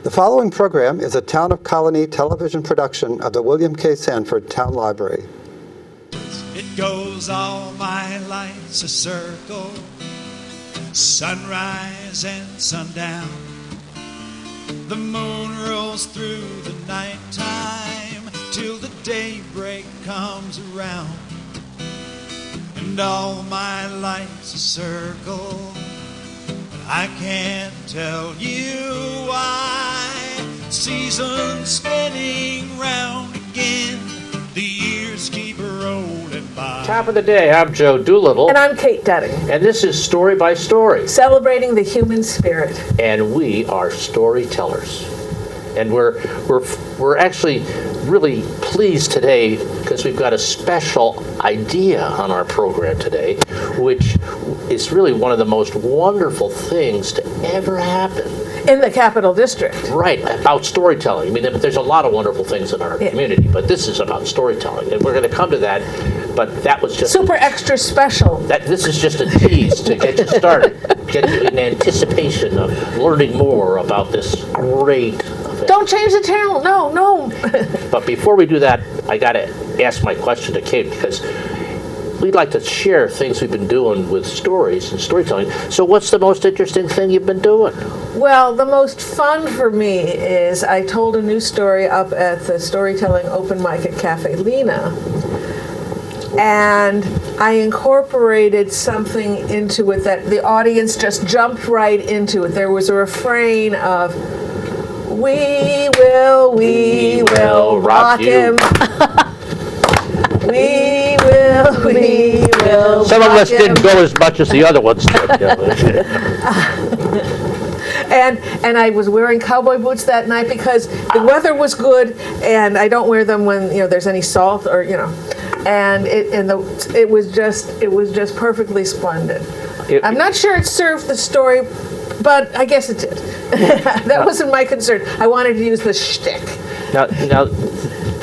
The following program is a Town of Colonie television production of the William K. Sanford Town Library. It goes all my life's a circle, sunrise and sundown. The moon rolls through the nighttime till the daybreak comes around. And all my life's a circle, but I can't tell you why. Seasons spinning round again, the years keep rolling by. Top of the day, I'm Joe Doolittle. And I'm Kate Dudding. And this is Story by Story. Celebrating the human spirit. And we are storytellers. And we're actually really pleased today because we've got a special idea on our program today, which is really one of the most wonderful things to ever happen. In the Capital District. Right, about storytelling. I mean, there's a lot of wonderful things in our community, but this is about storytelling. And we're going to come to that, but that was just... Super extra special. This is just a tease to get you started, get you in anticipation of learning more about this great event. Don't change the channel. No. But before we do that, I got to ask my question to Kate, because we'd like to share things we've been doing with stories and storytelling. So what's the most interesting thing you've been doing? Well, the most fun for me is I told a new story up at the storytelling open mic at Cafe Lena. And I incorporated something into it that the audience just jumped right into it. There was a refrain of, we will rock him. We will. Some of us didn't go as much as the other ones did. And I was wearing cowboy boots that night because the weather was good, and I don't wear them when there's any salt or and it was just perfectly splendid. I'm not sure it served the story, but I guess it did. That wasn't my concern. I wanted to use the shtick. Now,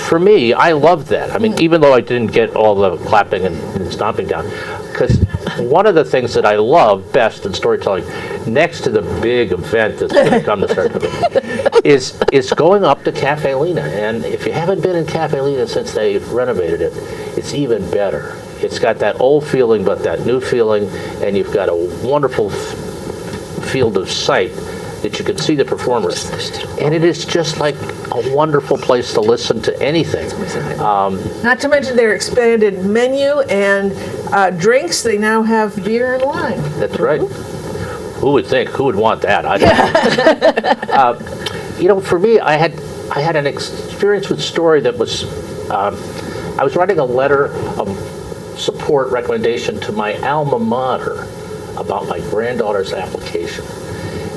for me, I loved that. I mean, even though I didn't get all the clapping and stomping down, because one of the things that I love best in storytelling, next to the big event that's going to come to start is going up to Cafe Lena. And if you haven't been in Cafe Lena since they renovated it, it's even better. It's got that old feeling, but that new feeling, and you've got a wonderful field of sight that you can see the performers. And it is just like a wonderful place to listen to anything. Not to mention their expanded menu and drinks. They now have beer and wine. That's right. Who would think? Who would want that? I don't know. For me, I had an experience with story that was, I was writing a letter of support recommendation to my alma mater about my granddaughter's application.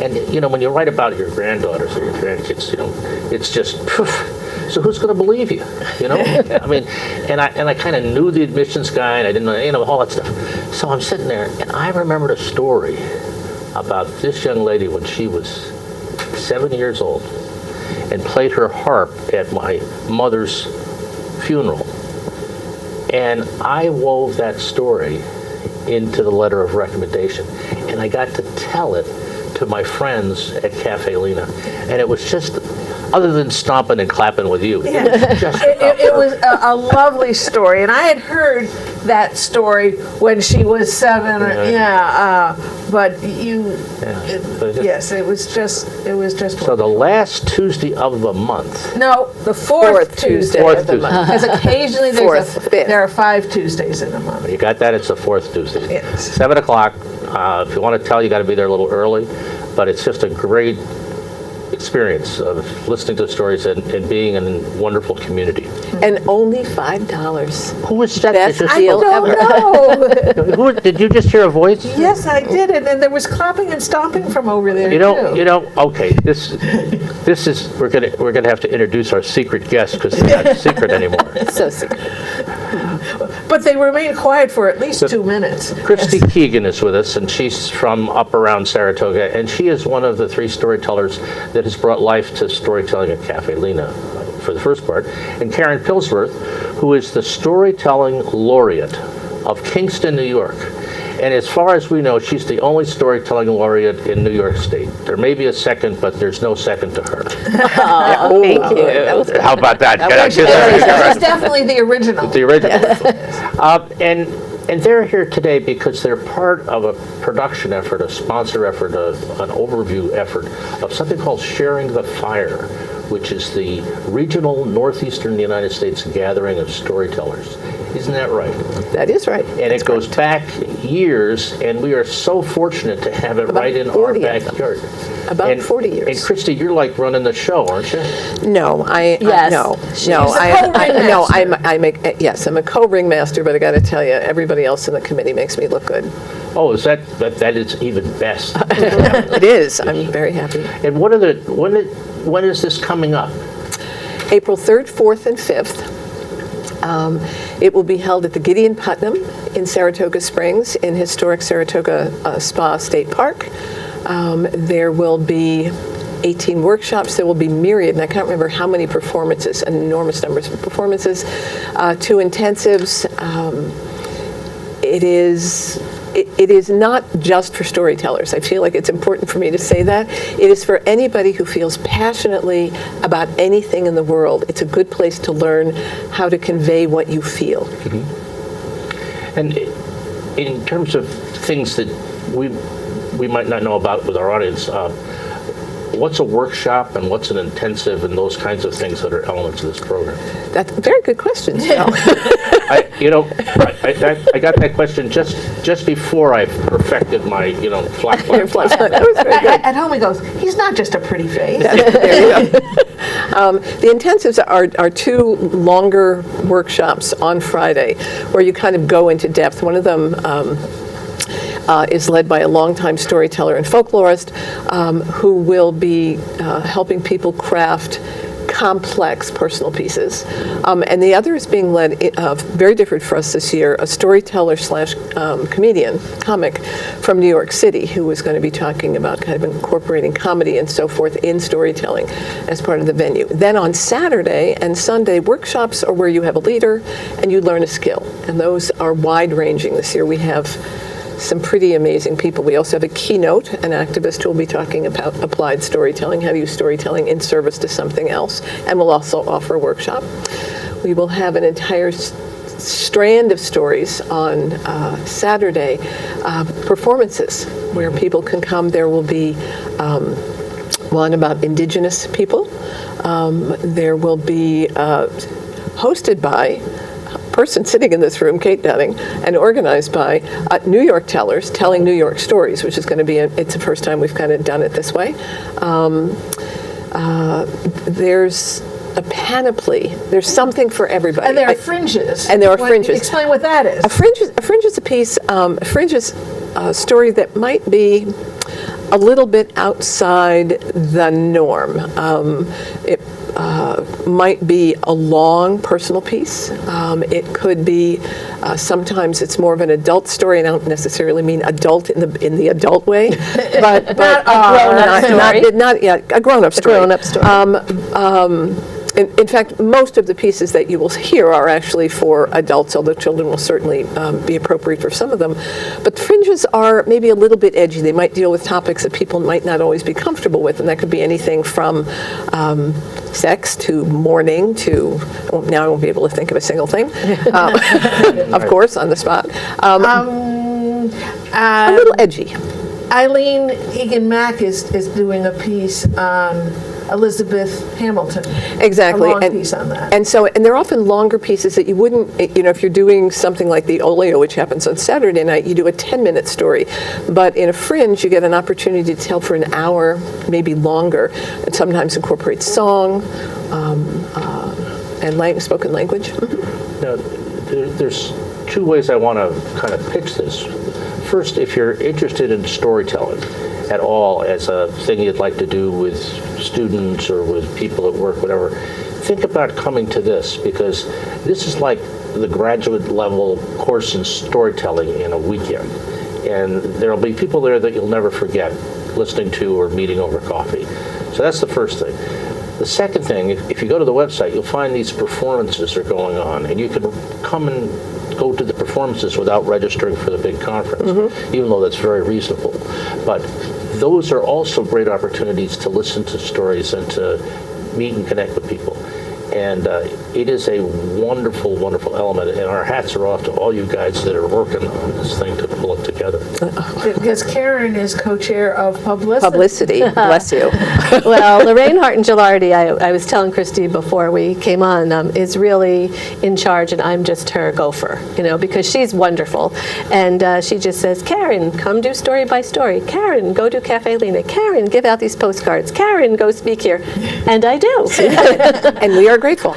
And, when you write about your granddaughters or your grandkids, it's just, poof. So who's going to believe you? I mean, and I kind of knew the admissions guy, and I didn't know, all that stuff. So I'm sitting there, and I remembered a story about this young lady when she was 7 years old and played her harp at my mother's funeral. And I wove that story into the letter of recommendation, and I got to tell it to my friends at Cafe Lena, and it was just, other than stomping and clapping with you, it was a lovely story, and I had heard that story when she was 7. But yes, it was just. So the last Tuesday of the month. No, the fourth Tuesday of the month. Because occasionally there are 5 Tuesdays in a month. You got that? It's the fourth Tuesday. Yes. 7 o'clock. If you want to tell, you got to be there a little early, but it's just a great experience of listening to stories and being in a wonderful community. And only $5. Who was that? Best I deal ever. don't know. Did you just hear a voice? Yes, I did, and there was clapping and stomping from over there too. Okay. This is we're gonna have to introduce our secret guest because it's not secret anymore. So secret. But they remained quiet for at least 2 minutes. Christy Keegan is with us, and she's from up around Saratoga, and she is one of the 3 storytellers that has brought life to storytelling at Cafe Lena for the first part, and Karen Pillsworth, who is the storytelling laureate of Kingston, New York. And as far as we know, she's the only storytelling laureate in New York State. There may be a second, but there's no second to her. Thank you. That was How about that? It's definitely the original. The original. And they're here today because they're part of a production effort, a sponsor effort, an overview effort of something called Sharing the Fire, which is the regional northeastern United States gathering of storytellers. Isn't that right? That is right. And it goes back years, and we are so fortunate to have it About right in our 40 of them. backyard. About 40 years. And Christy, you're like running the show, aren't you? No, Yes. I'm a co-ringmaster, but I got to tell you, everybody else in the committee makes me look good. Oh, is that is even best? It is. I'm very happy. And when is this coming up? April 3rd, 4th, and 5th. It will be held at the Gideon Putnam in Saratoga Springs in historic Saratoga Spa State Park. There will be 18 workshops. There will be myriad, and I can't remember how many performances, enormous numbers of performances, 2 intensives. It is not just for storytellers. I feel like it's important for me to say that. It is for anybody who feels passionately about anything in the world. It's a good place to learn how to convey what you feel. Mm-hmm. And in terms of things that we might not know about with our audience, what's a workshop and what's an intensive and those kinds of things that are elements of this program? That's a very good question. I got that question just before I perfected my, flat. That was very good. At home he goes, he's not just a pretty face. There you go. The intensives are 2 longer workshops on Friday where you kind of go into depth. One of them is led by a longtime storyteller and folklorist who will be helping people craft complex personal pieces. And the other is being led, very different for us this year, a storyteller / comedian, comic from New York City who is going to be talking about kind of incorporating comedy and so forth in storytelling as part of the venue. Then on Saturday and Sunday, workshops are where you have a leader and you learn a skill. And those are wide-ranging. This year we have some pretty amazing people. We also have a keynote, an activist who will be talking about applied storytelling, how to use storytelling in service to something else, and we'll also offer a workshop. We will have an entire strand of stories on Saturday, performances where people can come. There will be one about Indigenous people. There will be hosted by person sitting in this room, Kate Dudding, and organized by New York tellers telling New York stories, which is going to be, it's the first time we've kind of done it this way. There's a panoply. There's something for everybody. And there are fringes. And there are fringes. Explain what that is. A fringe is a piece, a fringe is a story that might be a little bit outside the norm. It might be a long personal piece. It could be sometimes it's more of an adult story, and I don't necessarily mean adult in the adult way, but a grown-up story. Not a grown-up story. A grown-up story. In fact, most of the pieces that you will hear are actually for adults, although children will certainly be appropriate for some of them. But fringes are maybe a little bit edgy. They might deal with topics that people might not always be comfortable with, and that could be anything from sex to mourning to, now I won't be able to think of a single thing, of course, on the spot. A little edgy. Eileen Egan-Mack is doing a piece on Elizabeth Hamilton. Exactly. A long piece on that. And they're often longer pieces that you wouldn't, if you're doing something like the Oleo, which happens on Saturday night, you do a 10-minute story. But in a fringe, you get an opportunity to tell for an hour, maybe longer, and sometimes incorporate song and spoken language. Now, there's 2 ways I want to kind of pitch this. First, if you're interested in storytelling at all as a thing you'd like to do with students or with people at work, whatever, think about coming to this, because this is like the graduate level course in storytelling in a weekend. And there'll be people there that you'll never forget listening to or meeting over coffee. So that's the first thing. The second thing, if you go to the website, you'll find these performances are going on, and you can come and go to the performance performances without registering for the big conference, even though that's very reasonable. But those are also great opportunities to listen to stories and to meet and connect with people. And it is a wonderful, wonderful element. And our hats are off to all you guys that are working on this thing to pull it together. Because Karen is co-chair of Publicity. Publicity, bless you. Well, Lorraine Harton-Gilardi, I was telling Christy before we came on, is really in charge, and I'm just her gopher, because she's wonderful. And she just says, Karen, come do story by story. Karen, go do Cafe Lena. Karen, give out these postcards. Karen, go speak here. And I do. And we are grateful.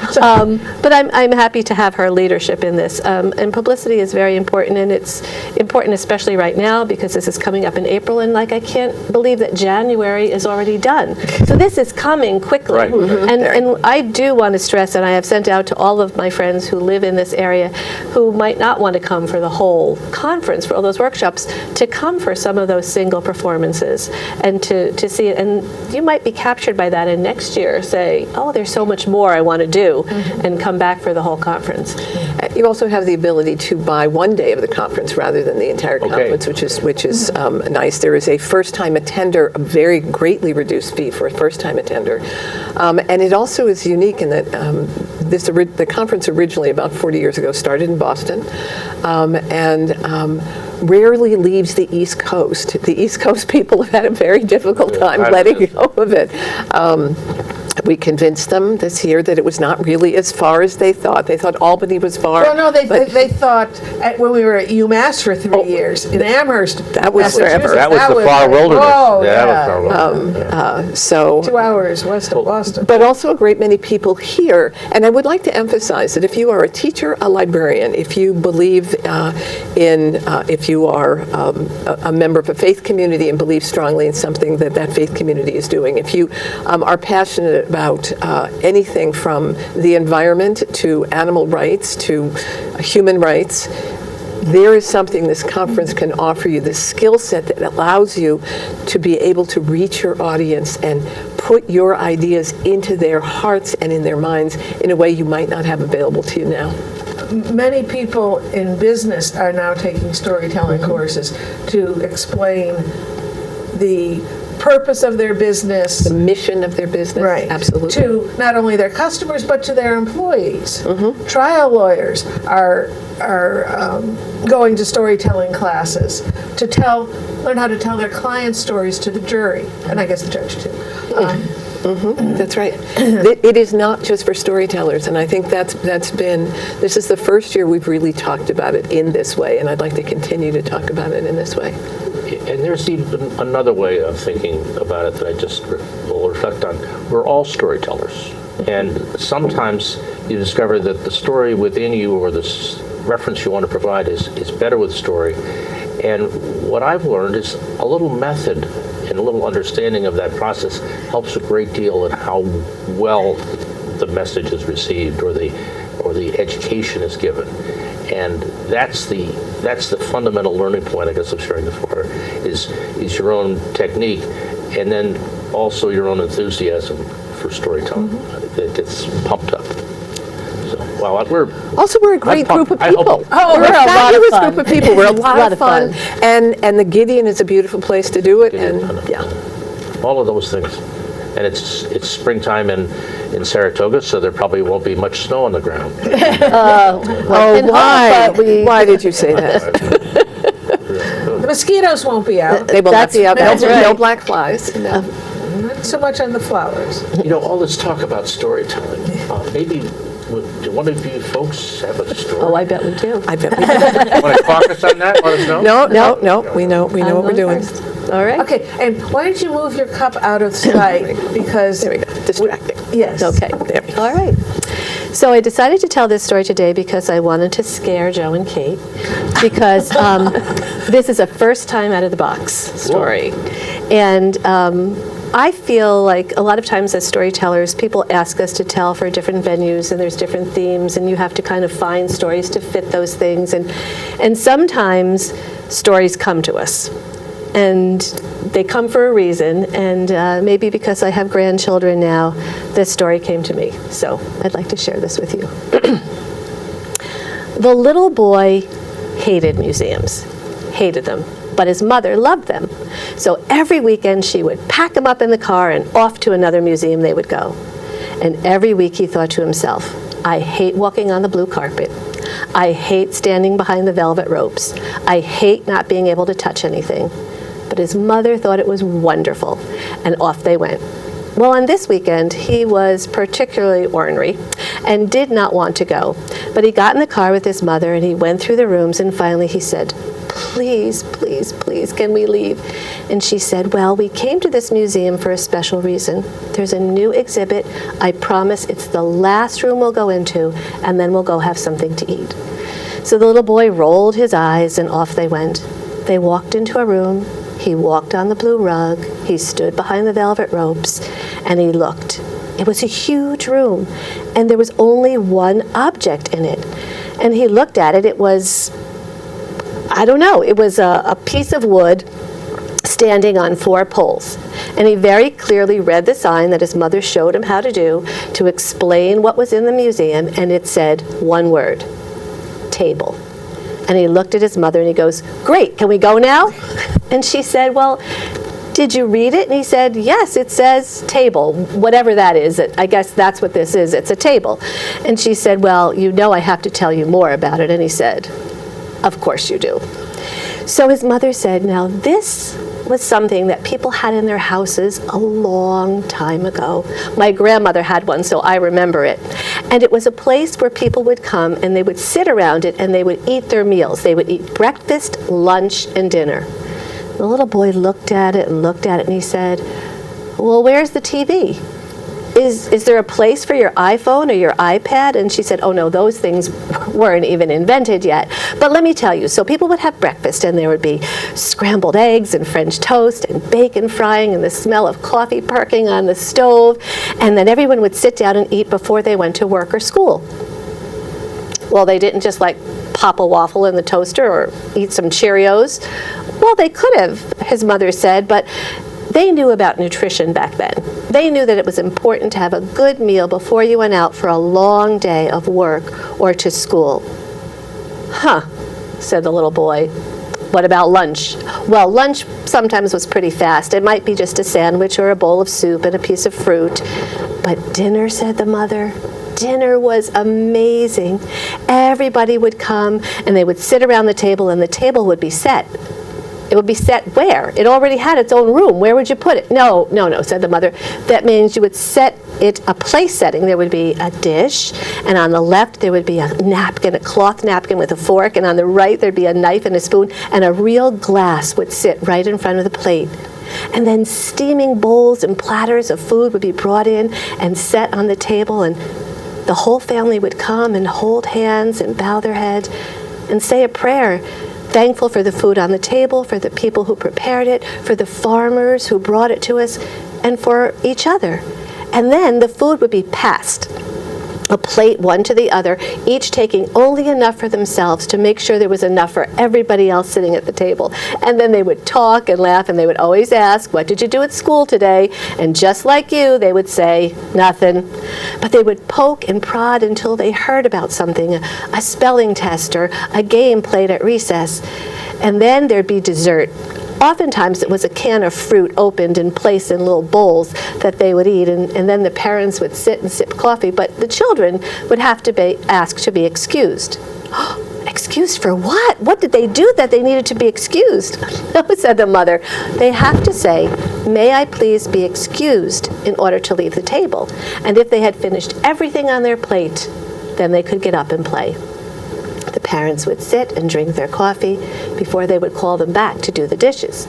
But I'm happy to have her leadership in this. And publicity is very important, and it's important especially right now because this is coming up in April, and I can't believe that January is already done. So this is coming quickly. Right. And I do want to stress, and I have sent out to all of my friends who live in this area who might not want to come for the whole conference, for all those workshops, to come for some of those single performances and to see it. And you might be captured by that, and next year say, oh, there's so much more I want to do, and come back for the whole conference. You also have the ability to buy one day of the conference rather than the entire conference, which is nice. There is a first-time attender, a very greatly reduced fee for a first-time attender, and it also is unique in that the conference originally about 40 years ago started in Boston, and rarely leaves the East Coast. The East Coast people have had a very difficult time letting go of it. We convinced them this year that it was not really as far as they thought. They thought Albany was far. Well, no, they thought when we were at UMass for 3 years in Amherst, that was forever. That was the far wilderness. Oh, That was far wilderness. So 2 hours west of Boston. but also a great many people here. And I would like to emphasize that if you are a teacher, a librarian, if you believe if you are a member of a faith community and believe strongly in something that faith community is doing, if you are passionate about anything from the environment to animal rights to human rights, there is something this conference can offer you, this skill set that allows you to be able to reach your audience and put your ideas into their hearts and in their minds in a way you might not have available to you now. Many people in business are now taking storytelling courses to explain the purpose of their business, The mission of their business, right, absolutely. to not only their customers but to their employees. Trial lawyers are going to storytelling classes to learn how to tell their clients' stories to the jury, and I guess the judge too. That's right. It is not just for storytellers, and I think this is the first year we've really talked about it in this way, and I'd like to continue to talk about it in this way. And there's even another way of thinking about it that I just will reflect on. We're all storytellers. And sometimes you discover that the story within you or the reference you want to provide is better with story. And what I've learned is a little method and a little understanding of that process helps a great deal in how well the message is received or the education is given. And that's the fundamental learning point, I guess, of sharing the floor, is your own technique, and then also your own enthusiasm for storytelling. It gets pumped up. So, wow, we're a great group of I hope- people. Oh, we're a we're a lot of fabulous fun. group of people. We're a lot, Lot of fun. And the Gideon is a beautiful place to do it. Gideon, And yeah. all of those things. And it's springtime in Saratoga, so there probably won't be much snow on the ground. Why did you say that? The mosquitoes won't be out, They will not be out. That's No right. black flies. No. not so much on the flowers. All this talk about storytelling, maybe do one of you folks have a story? Oh, I bet we do. I bet we do. Want to caucus on that? Let us know. No. We know what we're doing. All right. Okay, and why don't you move your cup out of sight, because... There we go. Distracting. Yes. Okay. There we go. All right. So I decided to tell this story today because I wanted to scare Joe and Kate, because this is a first time out of the box story. And I feel like a lot of times as storytellers, people ask us to tell for different venues, and there's different themes, and you have to kind of find stories to fit those things. And sometimes stories come to us. And they come for a reason, and maybe because I have grandchildren now, this story came to me. So I'd like to share this with you. The little boy hated museums, hated them. But his mother loved them. So every weekend she would pack him up in the car and off to another museum they would go. And every week he thought to himself, I hate walking on the blue carpet. I hate standing behind the velvet ropes. I hate not being able to touch anything. But his mother thought it was wonderful, and off they went. Well, on this weekend, he was particularly ornery and did not want to go. But he got in the car with his mother, and he went through the rooms, and finally he said, please, please, please, can we leave? And she said, well, we came to this museum for a special reason. There's a new exhibit. I promise it's the last room we'll go into, and then we'll go have something to eat. So the little boy rolled his eyes, and off they went. They walked into a room. He walked on the blue rug. He stood behind the velvet ropes, and he looked. It was a huge room, and there was only one object in it. And he looked at it. It was, I don't know, it was a piece of wood standing on 4 poles. And he very clearly read the sign that his mother showed him how to do to explain what was in the museum, and it said one word, table. And he looked at his mother and he goes, great, can we go now? And she said, well, did you read it? And he said, yes, it says table, whatever that is. I guess that's what this is. It's a table. And she said, well, you know I have to tell you more about it. And he said, of course you do. So his mother said, now this was something that people had in their houses a long time ago. My grandmother had one, so I remember it. And it was a place where people would come and they would sit around it and they would eat their meals. They would eat breakfast, lunch, and dinner. The little boy looked at it and he said, well, where's the TV? Is there a place for your iPhone or your iPad? And she said, oh no, those things weren't even invented yet. But let me tell you, so people would have breakfast and there would be scrambled eggs and French toast and bacon frying and the smell of coffee perking on the stove. And then everyone would sit down and eat before they went to work or school. Well, they didn't just like pop a waffle in the toaster or eat some Cheerios. Well, they could have, his mother said, but they knew about nutrition back then. They knew that it was important to have a good meal before you went out for a long day of work or to school. Huh, said the little boy. What about lunch? Well, lunch sometimes was pretty fast. It might be just a sandwich or a bowl of soup and a piece of fruit. But dinner, said the mother, dinner was amazing. Everybody would come and they would sit around the table and the table would be set. It would be set where? It already had its own room. Where would you put it? No, said the mother. That means you would set it a place setting. There would be a dish, and on the left there would be a napkin, a cloth napkin with a fork, and on the right there'd be a knife and a spoon, and a real glass would sit right in front of the plate. And then steaming bowls and platters of food would be brought in and set on the table, and the whole family would come and hold hands and bow their heads and say a prayer, thankful for the food on the table, for the people who prepared it, for the farmers who brought it to us, and for each other. And then the food would be passed, a plate one to the other, each taking only enough for themselves to make sure there was enough for everybody else sitting at the table. And then they would talk and laugh, and they would always ask, what did you do at school today? And just like you, they would say, nothing. But they would poke and prod until they heard about something, a spelling test or a game played at recess. And then there'd be dessert. Oftentimes it was a can of fruit opened and placed in little bowls that they would eat, and then the parents would sit and sip coffee, but the children would have to be asked to be excused. Excused for what? What did they do that they needed to be excused? No, said the mother. They have to say, may I please be excused in order to leave the table. And if they had finished everything on their plate, then they could get up and play. The parents would sit and drink their coffee before they would call them back to do the dishes.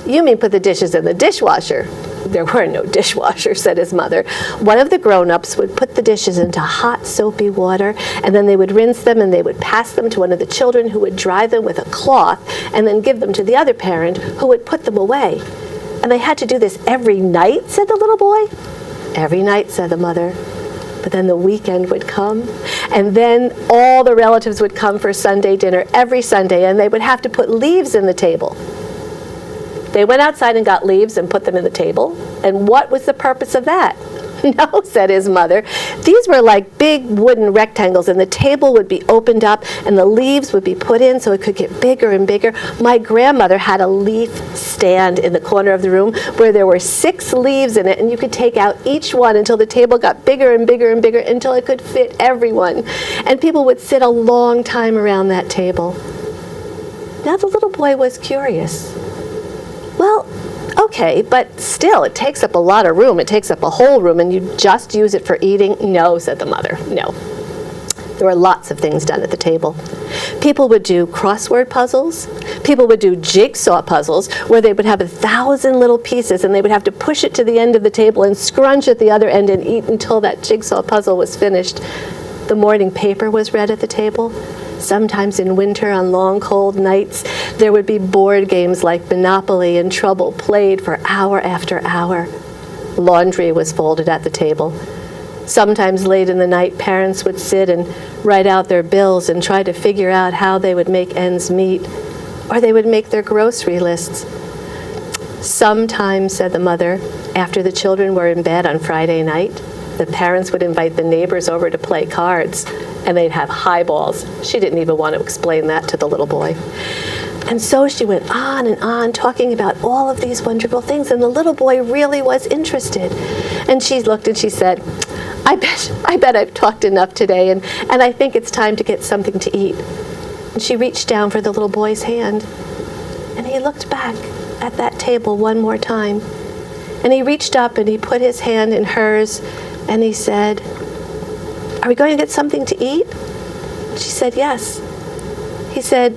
You mean put the dishes in the dishwasher? There were no dishwashers, said his mother. One of the grown-ups would put the dishes into hot, soapy water, and then they would rinse them and they would pass them to one of the children who would dry them with a cloth and then give them to the other parent who would put them away. And they had to do this every night, said the little boy. Every night, said the mother. But then the weekend would come, and then all the relatives would come for Sunday dinner every Sunday, and they would have to put leaves in the table. They went outside and got leaves and put them in the table. And what was the purpose of that? No, said his mother. These were like big wooden rectangles, and the table would be opened up, and the leaves would be put in so it could get bigger and bigger. My grandmother had a leaf stand in the corner of the room where there were 6 leaves in it, and you could take out each one until the table got bigger and bigger and bigger until it could fit everyone. And people would sit a long time around that table. Now the little boy was curious. Well, okay, but still, it takes up a lot of room. It takes up a whole room, and you just use it for eating? No, said the mother, no. There were lots of things done at the table. People would do crossword puzzles. People would do jigsaw puzzles where they would have 1,000 little pieces, and they would have to push it to the end of the table and scrunch at the other end and eat until that jigsaw puzzle was finished. The morning paper was read at the table. Sometimes in winter, on long, cold nights, there would be board games like Monopoly and Trouble played for hour after hour. Laundry was folded at the table. Sometimes late in the night, parents would sit and write out their bills and try to figure out how they would make ends meet, or they would make their grocery lists. Sometimes, said the mother, after the children were in bed on Friday night, the parents would invite the neighbors over to play cards, and they'd have highballs. She didn't even want to explain that to the little boy. And so she went on and on, talking about all of these wonderful things, and the little boy really was interested. And she looked and she said, I bet I've talked enough today, and I think it's time to get something to eat. And she reached down for the little boy's hand, and he looked back at that table one more time. And he reached up and he put his hand in hers, and he said, are we going to get something to eat? She said, yes. He said,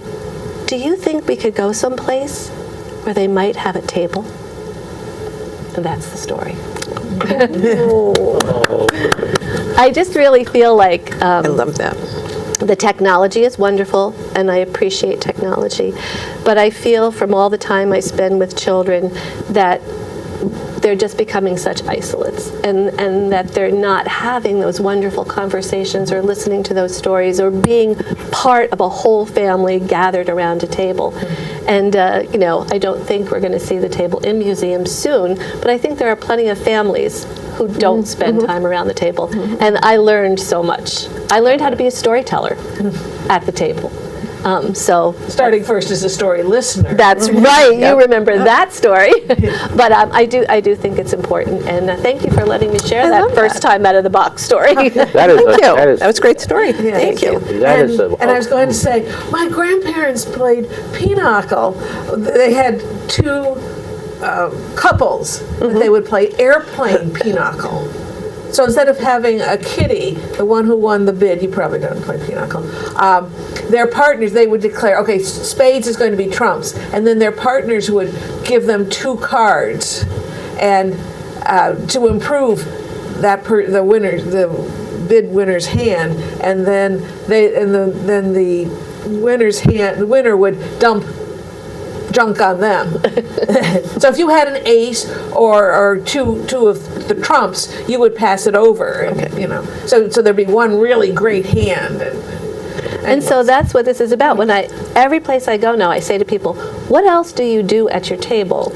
do you think we could go someplace where they might have a table? And that's the story. I just really feel like I love that. the technology is wonderful, and I appreciate technology. But I feel from all the time I spend with children that they're just becoming such isolates, and that they're not having those wonderful conversations or listening to those stories or being part of a whole family gathered around a table. And, I don't think we're going to see the table in museums soon, but I think there are plenty of families who don't spend time around the table. And I learned so much. I learned how to be a storyteller at the table. Starting first as a story listener. That's right. You remember that story. But I do think it's important. And thank you for letting me share that first time out of the box story. That was a great story. Thank you. And I was going to say, my grandparents played pinochle. They had 2 couples that they would play airplane pinochle. So instead of having a kitty, the one who won the bid, you probably don't play pinochle, their partners, they would declare, okay, spades is going to be trumps. And then their partners would give them 2 cards and to improve the bid winner's hand. And then the winner would dump junk on them. So if you had an ace or two of the trumps, you would pass it over. And, so there'd be one really great hand. And so that's what this is about. Every place I go now, I say to people, what else do you do at your table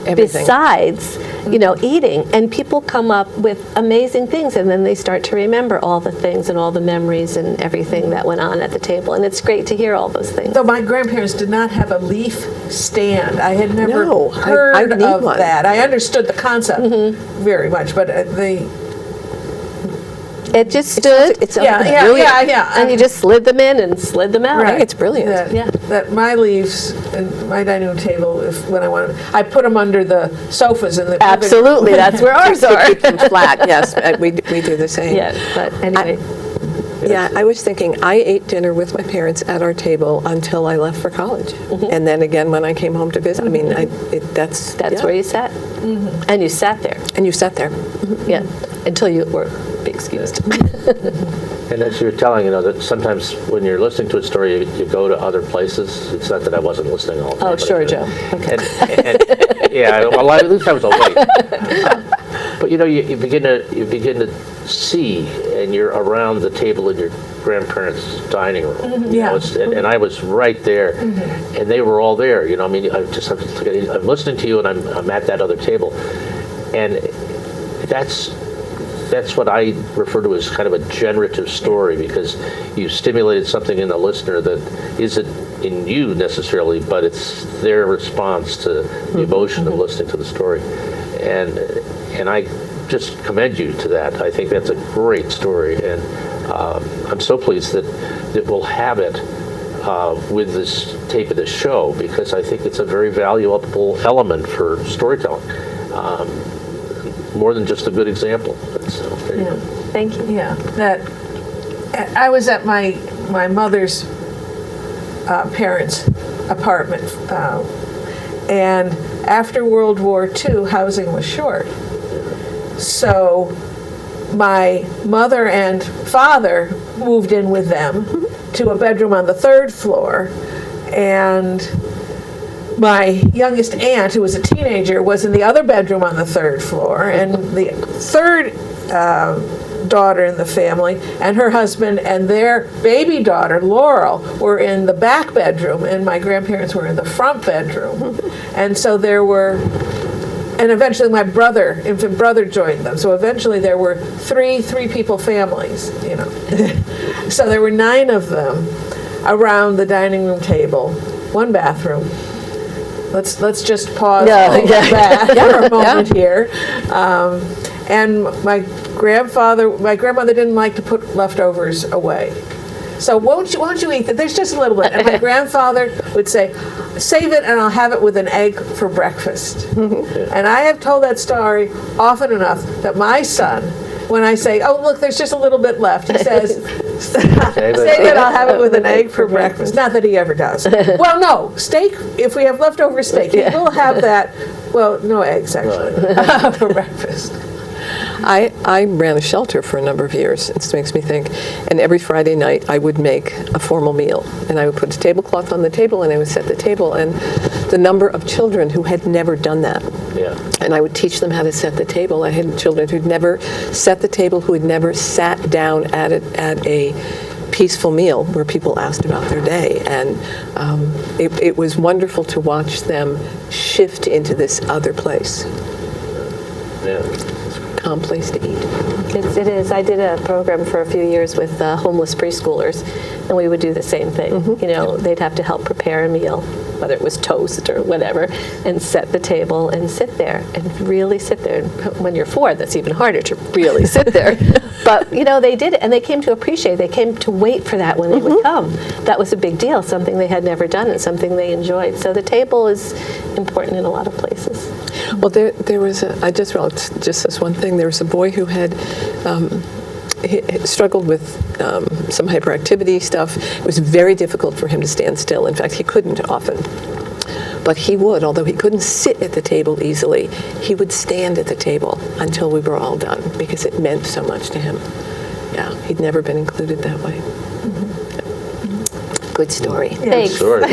besides, eating? And people come up with amazing things, and then they start to remember all the things and all the memories and everything that went on at the table. And it's great to hear all those things. So my grandparents did not have a leaf stand. I had never heard I need of one. that. I understood the concept very much, but it just stood. And you just slid them in and slid them out. I think it's brilliant. That my leaves and my dining room table, when I wanted, I put them under the sofas in the Absolutely, that's where ours are. Keep them flat. Yes, we do the same. Yeah, but anyway. I was thinking, I ate dinner with my parents at our table until I left for college, and then again when I came home to visit. I mean, that's where you sat, and you sat there, yeah, until you were excused. And as you were telling, that sometimes when you're listening to a story, you go to other places. It's not that I wasn't listening all the time. Oh, sure, Joe. Okay. Well, at least I was awake. But you begin to see, and you're around the table in your grandparents' dining room. And I was right there, and they were all there. I'm listening to you, and I'm at that other table, and that's that's what I refer to as kind of a generative story, because you stimulated something in the listener that isn't in you necessarily, but it's their response to the emotion of listening to the story. And I just commend you to that. I think that's a great story, and I'm so pleased that we'll have it with this tape of this show, because I think it's a very valuable element for storytelling. More than just a good example. So, there you go. Thank you. Yeah, that I was at my mother's parents' apartment, and after World War II, housing was short. So my mother and father moved in with them to a bedroom on the 3rd floor, and my youngest aunt, who was a teenager, was in the other bedroom on the 3rd floor, and the third daughter in the family and her husband and their baby daughter, Laurel, were in the back bedroom, and my grandparents were in the front bedroom. And so there were, and eventually my infant brother joined them. So eventually there were three people families, you know. So there were 9 of them around the dining room table, 1 bathroom. Let's just pause that for a moment here. And my grandmother didn't like to put leftovers away. So won't you eat that? There's just a little bit. And my grandfather would say, save it and I'll have it with an egg for breakfast. And I have told that story often enough that my son, when I say, oh, look, there's just a little bit left, he says, save it, I'll have it with an egg for breakfast. Not that he ever does. Well, no, steak, if we have leftover steak, he will have that. Well, no eggs, actually, for breakfast. I ran a shelter for a number of years. It makes me think. And every Friday night, I would make a formal meal. And I would put a tablecloth on the table, and I would set the table. And the number of children who had never done that. Yeah. And I would teach them how to set the table. I had children who'd never set the table, who had never sat down at a peaceful meal where people asked about their day. And it was wonderful to watch them shift into this other place. Yeah. Calm place to eat. It is. I did a program for a few years with homeless preschoolers, and we would do the same thing. You know, they'd have to help prepare a meal, whether it was toast or whatever, and set the table and sit there and really sit there. And when you're 4, that's even harder to really sit there. But, you know, they did it, and they came to appreciate it. They came to wait for that when they would come. That was a big deal, something they had never done and something they enjoyed. So the table is important in a lot of places. Well, there was I just realized just this one thing. There was a boy who had he struggled with some hyperactivity stuff. It was very difficult for him to stand still. In fact, he couldn't often. But he would, although he couldn't sit at the table easily, he would stand at the table until we were all done, because it meant so much to him. Yeah, he'd never been included that way. Good story. Thanks. Story.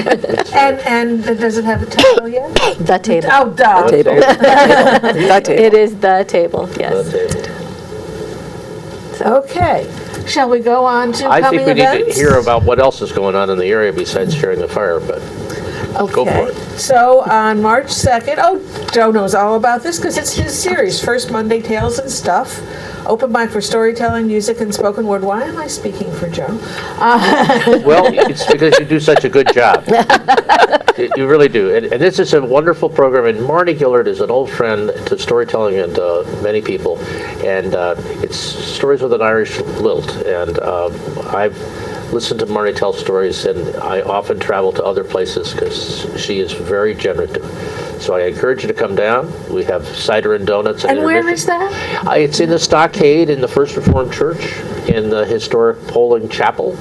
And does it have a title yet? The table. Oh, duh. The table. The table. It is the table, yes. Okay. Shall we go on to I coming think we events? need to hear about what else is going on in the area besides sharing the fire, but go for it. So on March 2nd, Joe knows all about this because it's his series, First Monday Tales and Stuff. Open mic for storytelling, music, and spoken word. Why am I speaking for Joe? Well, it's because you do such a good job. You really do. And this is a wonderful program. And Marnie Gillard is an old friend to storytelling and many people. And it's Stories with an Irish Lilt. And I've listened to Marnie tell stories, and I often travel to other places because she is very generative. So I encourage you to come down. We have cider and donuts. And where is that? It's in the Stockade in the First Reformed Church in the historic Poling Chapel,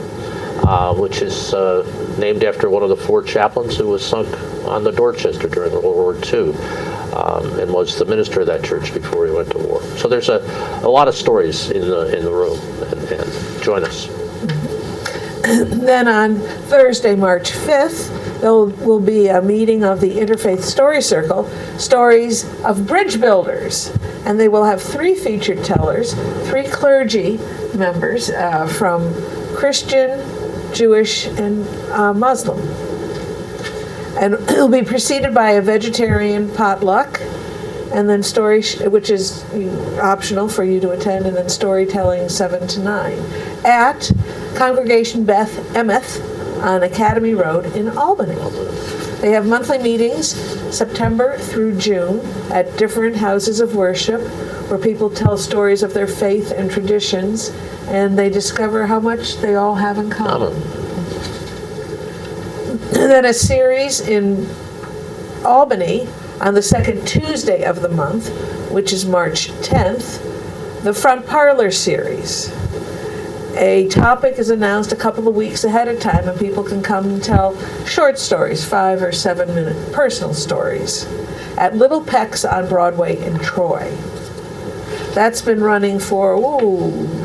which is named after one of the 4 chaplains who was sunk on the Dorchester during World War II, and was the minister of that church before he went to war. So there's a lot of stories in the room, and join us. Then on Thursday, March 5th, there will be a meeting of the Interfaith Story Circle, Stories of Bridge Builders. And they will have 3 featured tellers, 3 clergy members from Christian, Jewish, and Muslim. And it'll be preceded by a vegetarian potluck and then which is optional for you to attend, and then storytelling 7 to 9 at Congregation Beth Emeth on Academy Road in Albany. They have monthly meetings September through June at different houses of worship where people tell stories of their faith and traditions, and they discover how much they all have in common. And then a series in Albany on the second Tuesday of the month, which is March 10th, the Front Parlor series. A topic is announced a couple of weeks ahead of time, and people can come and tell short stories, 5 or 7 minute personal stories, at Little Peck's on Broadway in Troy. That's been running for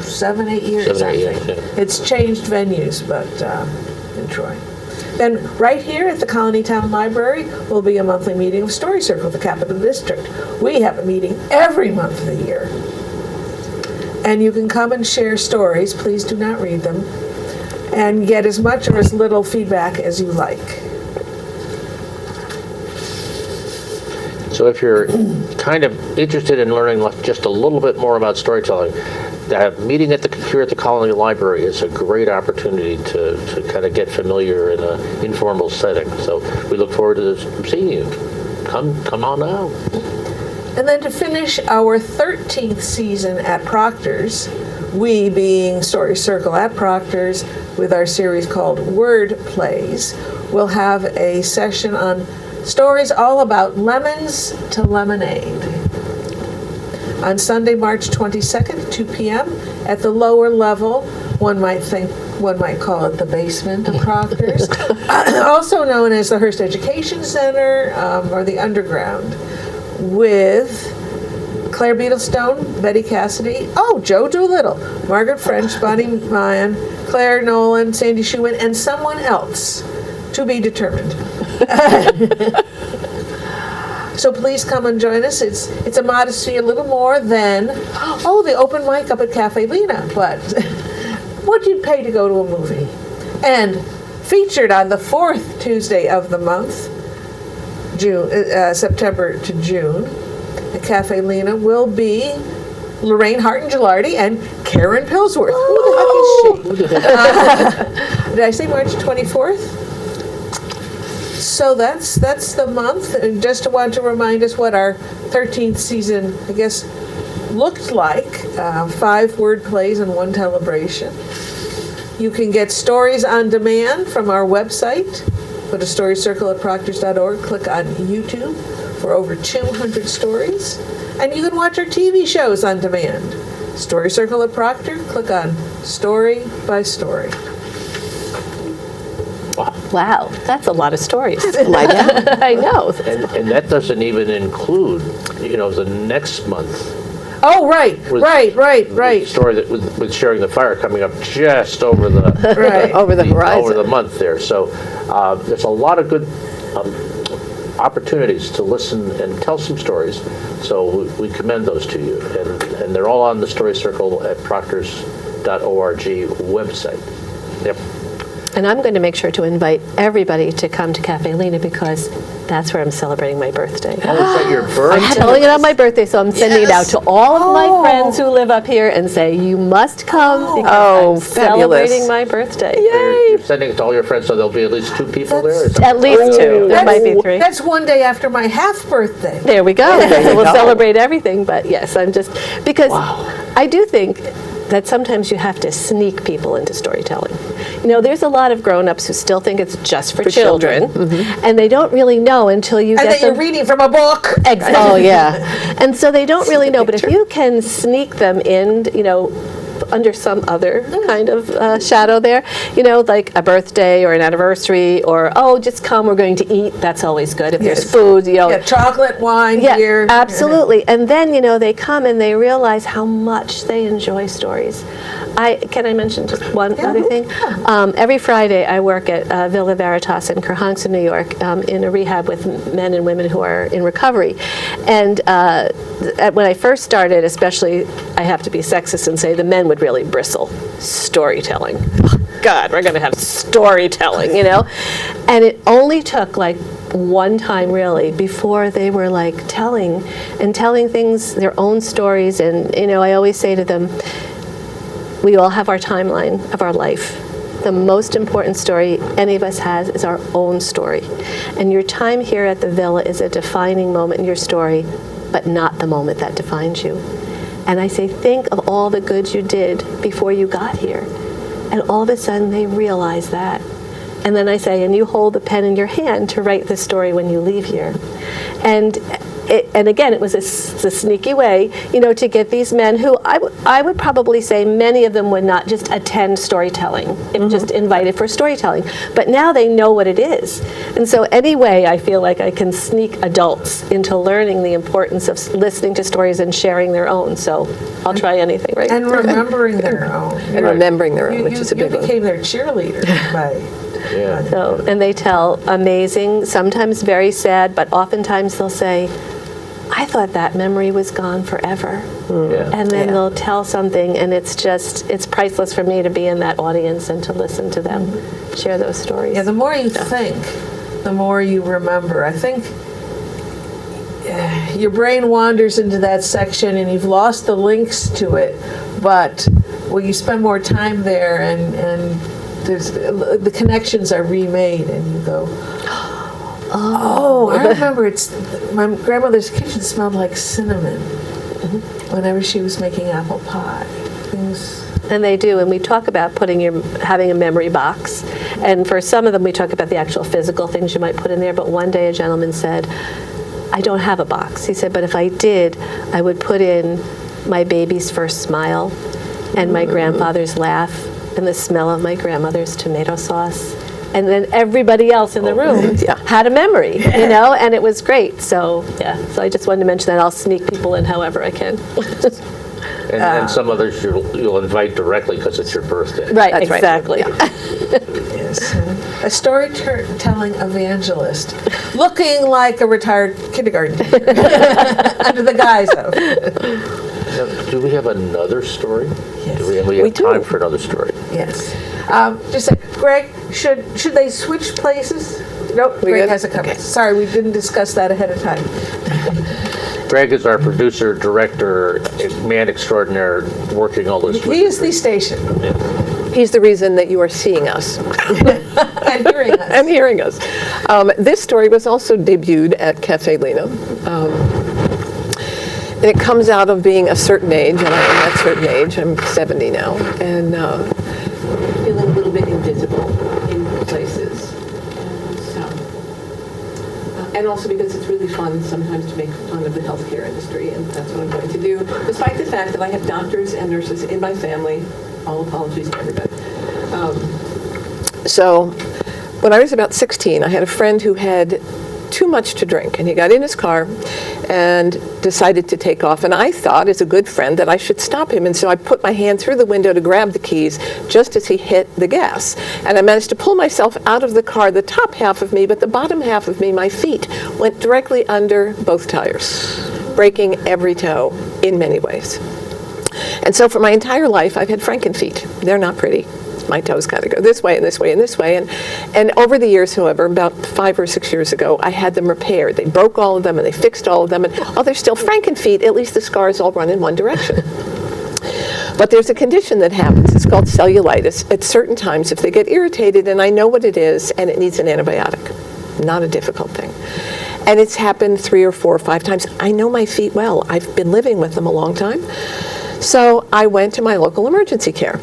7, 8 years, I think. It's changed venues, but in Troy. Then right here at the Colonie Town Library will be a monthly meeting of Story Circle, the Capital District. We have a meeting every month of the year. And you can come and share stories, please do not read them, and get as much or as little feedback as you like. So if you're kind of interested in learning just a little bit more about storytelling, that meeting here at the Colonie Library is a great opportunity to kind of get familiar in an informal setting. So we look forward to seeing you. Come on out. And then to finish our 13th season at Proctor's, we being Story Circle at Proctor's with our series called Word Plays, we'll have a session on stories all about lemons to lemonade. On Sunday, March 22nd, 2 p.m. at the lower level, one might call it the basement of Proctor's, also known as the Hearst Education Center or the Underground, with Claire Beetlestone, Betty Cassidy, Joe Doolittle, Margaret French, Bonnie Mayan, Claire Nolan, Sandy Schumann, and someone else to be determined. So please come and join us. It's a modest fee, a little more than, the open mic up at Cafe Lena, but what you'd pay to go to a movie. And featured on the 4th Tuesday of the month, September to June, at Cafe Lena will be Lorraine Harton-Gilardi and Karen Pillsworth. Who the heck is she? Did I say March 24th? So that's the month, and just want to remind us what our 13th season, I guess, looked like. 5 word plays and 1 celebration. You can get stories on demand from our website. Go to storycircle@proctors.org, click on YouTube for over 200 stories. And you can watch our TV shows on demand. Story Circle at Proctor, click on Story by Story. Wow, that's a lot of stories. I know. And that doesn't even include, the next month. Oh, right. The story that with Sharing the Fire coming up just over the over the horizon, over the month there. So there's a lot of good opportunities to listen and tell some stories. So we commend those to you, and they're all on the Story Circle at proctors.org website. Yep. And I'm going to make sure to invite everybody to come to Cafe Lena because that's where I'm celebrating my birthday. Oh, is that your birthday? I'm telling it on my birthday, so I'm sending it out to all of my friends who live up here and say, you must come because I'm celebrating my birthday. You're sending it to all your friends, so there'll be at least 2 people there? At least 2. There might be 3. That's one day after my half birthday. There we go. So we'll celebrate everything, but yes, I'm just, because I do think that sometimes you have to sneak people into storytelling. There's a lot of grown-ups who still think it's just for children, and they don't really know until you get them. And that you're reading from a book. Exactly. Oh, yeah. And so they don't really know, but if you can sneak them in, under some other kind of shadow there, like a birthday or an anniversary, or, just come, we're going to eat, that's always good. If there's food, chocolate, wine, beer. Absolutely. And then, they come and they realize how much they enjoy stories. Can I mention just one other thing? Every Friday I work at Villa Veritas in Kerhonkson, New York, in a rehab with men and women who are in recovery. And when I first started, especially, I have to be sexist and say the men would really bristle. Storytelling. Oh, God, we're going to have storytelling, And it only took one time really before they were like telling things, their own stories. And, I always say to them, we all have our timeline of our life. The most important story any of us has is our own story. And your time here at the villa is a defining moment in your story, but not the moment that defines you. And I say, think of all the good you did before you got here. And all of a sudden they realize that. And then I say, and you hold the pen in your hand to write the story when you leave here. And again, it was a sneaky way, to get these men who I would probably say many of them would not just attend storytelling, if just invited for storytelling. But now they know what it is. And so anyway, I feel like I can sneak adults into learning the importance of listening to stories and sharing their own. So I'll try anything, right? And remembering their own. And remembering their own, which is a big You one. became their cheerleader by... Yeah. So, and they tell amazing, sometimes very sad, but oftentimes they'll say, I thought that memory was gone forever. Yeah. And then Yeah. they'll tell something, and it's priceless for me to be in that audience and to listen to them share those stories. Yeah, the more you think, the more you remember. I think your brain wanders into that section and you've lost the links to it, but when you spend more time there and the connections are remade and you go, oh, I remember my grandmother's kitchen smelled like cinnamon whenever she was making apple pie. And they do, and we talk about having a memory box. And for some of them, we talk about the actual physical things you might put in there. But one day a gentleman said, I don't have a box. He said, but if I did, I would put in my baby's first smile and my grandfather's laugh and the smell of my grandmother's tomato sauce. And then everybody else in the room had a memory, and it was great. So, so I just wanted to mention that. I'll sneak people in however I can. And some others you'll invite directly because it's your birthday. Right, That's right. exactly. Yes. A storytelling evangelist, looking like a retired kindergarten teacher, under the guise of. Now, do we have another story? Yes. Do we have We time do. for another story? Yes. Just a Greg, should they switch places? Nope, We Greg good? has a comment. Okay. Sorry, we didn't discuss that ahead of time. Greg is our producer, director, man extraordinaire, working all this. He is the station He's the reason that you are seeing us and hearing us. and hearing us. This story was also debuted at Cafe Lena. And it comes out of being a certain age, and I am that certain age. I'm 70 now, and feeling a little bit invisible in places. And also because it's really fun sometimes to make fun of the healthcare industry, and that's what I'm going to do, despite the fact that I have doctors and nurses in my family. All apologies to everybody. So when I was about 16, I had a friend who had too much to drink, and he got in his car and decided to take off. And I thought, as a good friend, that I should stop him. And so I put my hand through the window to grab the keys just as he hit the gas. And I managed to pull myself out of the car, the top half of me, but the bottom half of me, my feet, went directly under both tires, breaking every toe in many ways. And so for my entire life, I've had Frankenfeet. They're not pretty. My toes got to go this way and this way and this way. And over the years, however, about 5 or 6 years ago, I had them repaired. They broke all of them and they fixed all of them. And they're still Frankenfeet. At least the scars all run in one direction. But there's a condition that happens. It's called cellulitis. At certain times, if they get irritated, and I know what it is, and it needs an antibiotic. Not a difficult thing. And it's happened 3 or 4 or 5 times. I know my feet well. I've been living with them a long time. So I went to my local emergency care.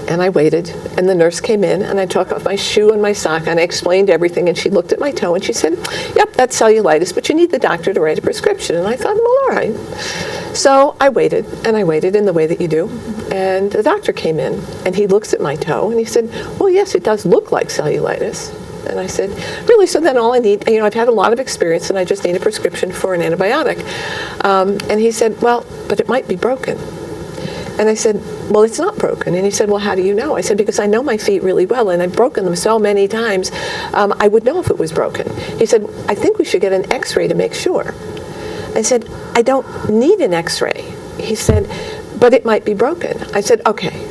And I waited, and the nurse came in, and I took off my shoe and my sock, and I explained everything, and she looked at my toe, and she said, yep, that's cellulitis, but you need the doctor to write a prescription. And I thought, well, all right. So I waited in the way that you do, and the doctor came in, and he looks at my toe, and he said, well, yes, it does look like cellulitis. And I said, really, so then all I need, I've had a lot of experience, and I just need a prescription for an antibiotic. And he said, well, but it might be broken. And I said, well, it's not broken. And he said, well, how do you know? I said, because I know my feet really well, and I've broken them so many times, I would know if it was broken. He said, I think we should get an x-ray to make sure. I said, I don't need an x-ray. He said, but it might be broken. I said, okay.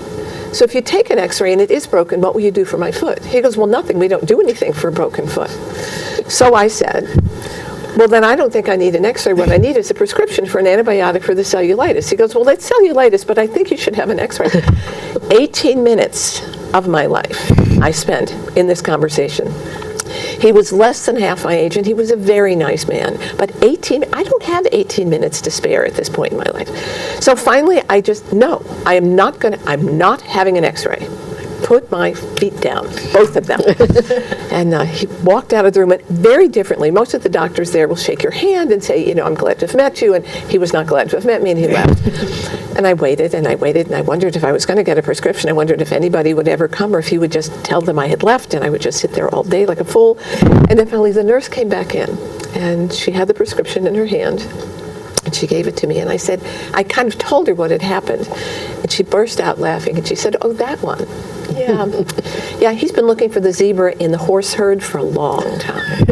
So if you take an x-ray and it is broken, what will you do for my foot? He goes, well, nothing. We don't do anything for a broken foot. So I said, well, then I don't think I need an x-ray. What I need is a prescription for an antibiotic for the cellulitis. He goes, well, it's cellulitis, but I think you should have an x-ray. 18 minutes of my life I spent in this conversation. He was less than half my age, and he was a very nice man. But I don't have 18 minutes to spare at this point in my life. So finally, no, I'm not having an x-ray. Put my feet down, both of them. And he walked out of the room, and very differently. Most of the doctors there will shake your hand and say, I'm glad to have met you, and he was not glad to have met me, and he left. And I waited, and I waited, and I wondered if I was going to get a prescription. I wondered if anybody would ever come, or if he would just tell them I had left, and I would just sit there all day like a fool. And then finally the nurse came back in, and she had the prescription in her hand. And she gave it to me, and I kind of told her what had happened. And she burst out laughing, and she said, oh, that one. Yeah, he's been looking for the zebra in the horse herd for a long time.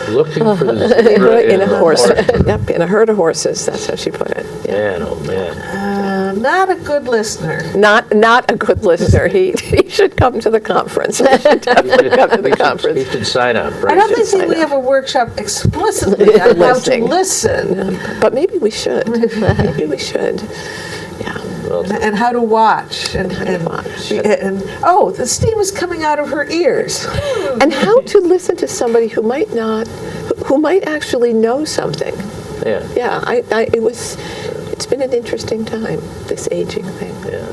Looking for the zebra in a horse herd. Yep, in a herd of horses. That's how she put it. Yeah. Man, oh man. Not a good listener. Not a good listener. He should come to the conference. He should definitely come to the conference. He should sign up. Right? I don't think we have a workshop explicitly on how to listen. But maybe we should. Maybe we should. Yeah. And how to watch. And the steam is coming out of her ears. And how to listen to somebody who might actually know something. Yeah. Yeah, it's been an interesting time, this aging thing. Yeah.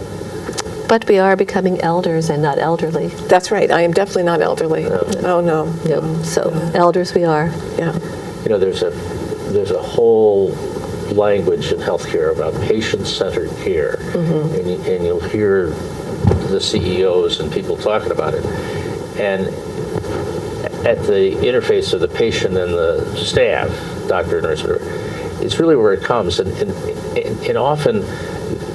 But we are becoming elders and not elderly. That's right. I am definitely not elderly. No. Oh, no. Yep. So elders we are. Yeah. There's a whole language in healthcare about patient-centered care, and you'll hear the CEOs and people talking about it. And at the interface of the patient and the staff, doctor, nurse, whatever, it's really where it comes. And often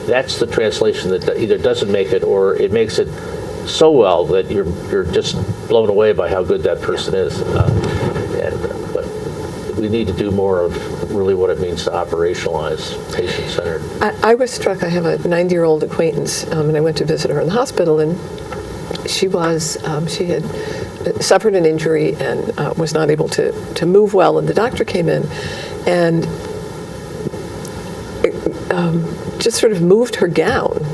that's the translation that either doesn't make it or it makes it so well that you're just blown away by how good that person is. But we need to do more of really what it means to operationalize patient-centered. I was struck. I have a 90-year-old acquaintance, and I went to visit her in the hospital, and she had suffered an injury and was not able to move well, and the doctor came in and just sort of moved her gown.